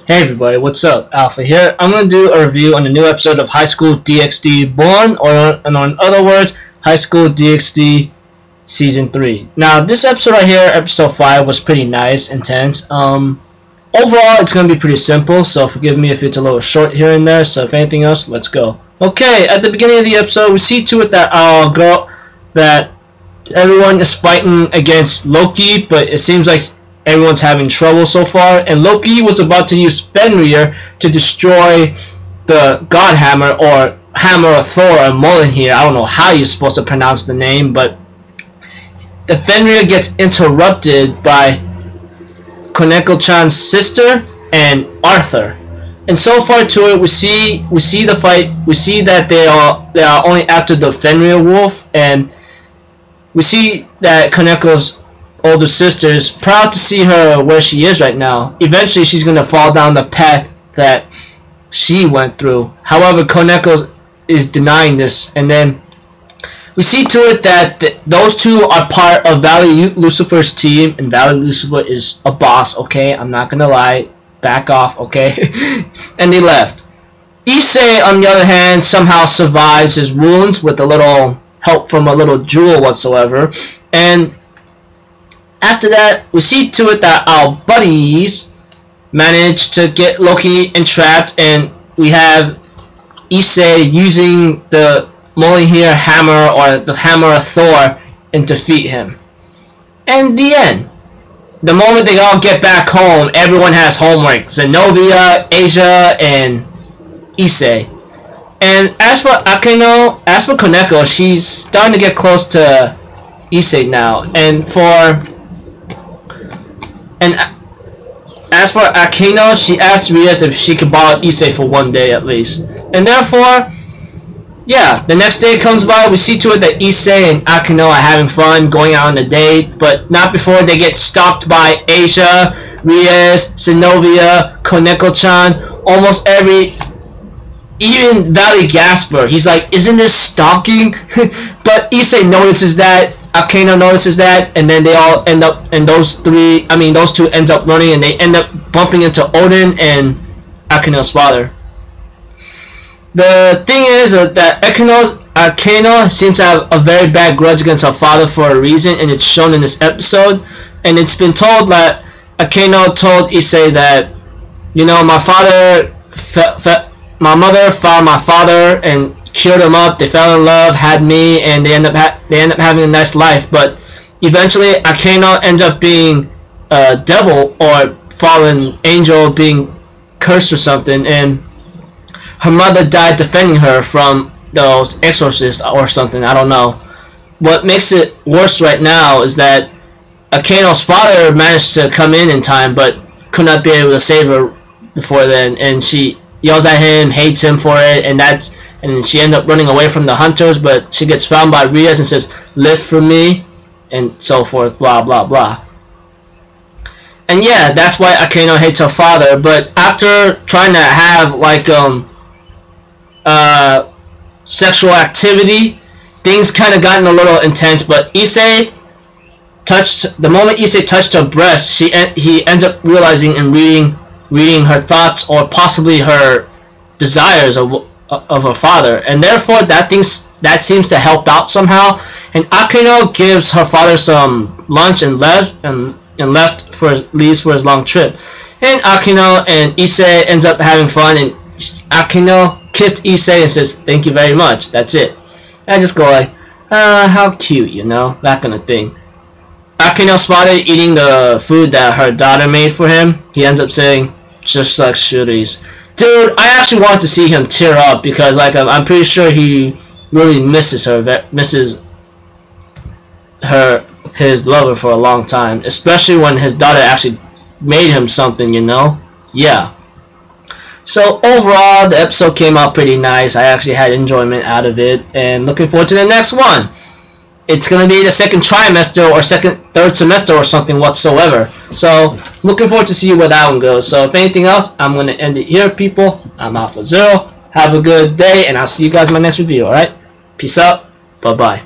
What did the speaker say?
Hey everybody, what's up? Alpha here. I'm going to do a review on the new episode of High School DxD BorN, or in other words, High School DxD Season 3. Now, this episode right here, episode 5, was pretty nice, intense. Overall, it's going to be pretty simple, so forgive me if it's a little short here and there, so if anything else, let's go. Okay, at the beginning of the episode, we see to it that everyone is fighting against Loki, but it seems like everyone's having trouble so far, and Loki was about to use Fenrir to destroy the God Hammer, or Hammer of Thor, or Mjolnir. I don't know how you're supposed to pronounce the name, but the Fenrir gets interrupted by Koneko-chan's sister and Arthur. And so far to it, we see the fight. We see that they are only after the Fenrir wolf, and we see that Koneko's older sister is proud to see her where she is right now. Eventually, she's going to fall down the path that she went through. However, Koneko is denying this. And then we see to it that those two are part of Valley Lucifer's team. And Valley Lucifer is a boss, okay? I'm not going to lie. Back off, okay? And they left. Issei, on the other hand, somehow survives his wounds with a little help from a little jewel whatsoever. And after that, we see to it that our buddies manage to get Loki entrapped, and we have Issei using the Mjolnir hammer, or the hammer of Thor, and defeat him. And the end. The moment they all get back home, everyone has homework. Zenobia, Asia, and Issei. And as for Koneko, she's starting to get close to Issei now. And as for Akeno, she asked Rias if she could borrow Issei for one day at least. And therefore, yeah, the next day comes by, we see to it that Issei and Akeno are having fun, going out on a date, but not before they get stalked by Asia, Rias, Zenobia, Koneko-chan, almost even Valley Gasper. He's like, isn't this stalking? But Issei notices that, Akeno notices that, and then they all end up, and those two ends up running, and they end up bumping into Odin and Akeno's father. The thing is that Akeno seems to have a very bad grudge against her father for a reason, and it's shown in this episode. And it's been told that Akeno told Issei that, you know, my mother found my father and cured him up. They fell in love, had me, and they end up having a nice life. But eventually, Akeno ends up being a devil or fallen angel, being cursed or something, and her mother died defending her from those exorcists or something. I don't know. What makes it worse right now is that Akeno's father managed to come in time, but could not be able to save her before then, and she yells at him, hates him for it, and she ends up running away from the hunters, but she gets found by Rias and says, live for me, and so forth, blah, blah, blah. And yeah, that's why Akeno hates her father, but after trying to have, like, sexual activity, things kind of gotten a little intense, but the moment Issei touched her breast, he ends up realizing and reading her thoughts, or possibly her desires of her father, and therefore that seems to help out somehow. And Akeno gives her father some lunch and leaves for his long trip. And Akeno and Issei ends up having fun, and Akeno kissed Issei and says, thank you very much, that's it. And I just go like, how cute, you know, that kind of thing. Akeno spotted eating the food that her daughter made for him. He ends up saying, just like shooties. Dude, I actually want to see him tear up, because like I'm pretty sure he really misses his lover for a long time, especially when his daughter actually made him something, you know? Yeah. So overall, the episode came out pretty nice. I actually had enjoyment out of it, and looking forward to the next one. It's going to be the second trimester or third semester or something whatsoever. So looking forward to see where that one goes. So if anything else, I'm going to end it here, people. I'm Alpha Zero. Have a good day, and I'll see you guys in my next review, alright? Peace out. Bye-bye.